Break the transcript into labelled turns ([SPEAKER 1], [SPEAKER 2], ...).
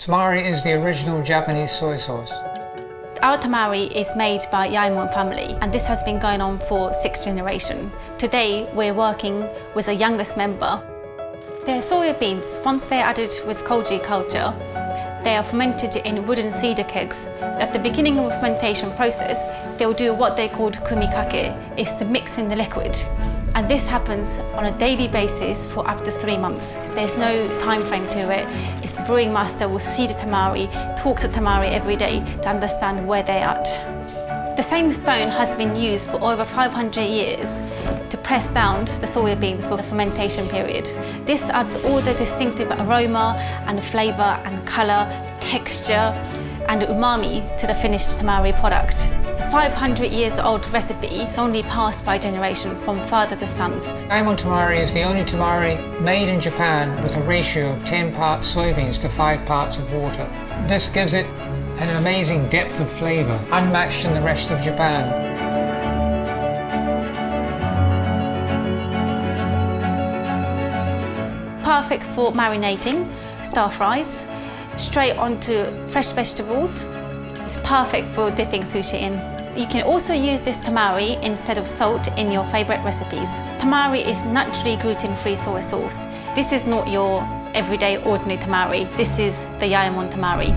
[SPEAKER 1] Tamari is the original Japanese soy sauce.
[SPEAKER 2] Our tamari is made by Yaemon family, and this has been going on for 6th generation. Today, we're working with the youngest member. Their soya beans, once they're added with koji culture, they are fermented in wooden cedar kegs. At the beginning of the fermentation process, they'll do what they call kumikake, is to mix in the liquid. And this happens on a daily basis for up to 3 months. There's no time frame to it. It's the brewing master will see the tamari, talk to tamari every day to understand where they're at. The same stone has been used for over 500 years to press down the soya beans for the fermentation period. This adds all the distinctive aroma and flavour and colour, texture and umami to the finished tamari product. The 500 years old recipe is only passed by generation from father to sons.
[SPEAKER 1] Yaemon Tamari is the only tamari made in Japan with a ratio of 10 parts soybeans to 5 parts of water. This gives it an amazing depth of flavour, unmatched in the rest of Japan.
[SPEAKER 2] Perfect for marinating, stir fries, straight onto fresh vegetables. It's perfect for dipping sushi in. You can also use this tamari instead of salt in your favourite recipes. Tamari is naturally gluten-free soy sauce. This is not your everyday ordinary tamari. This is the Yaemon Tamari.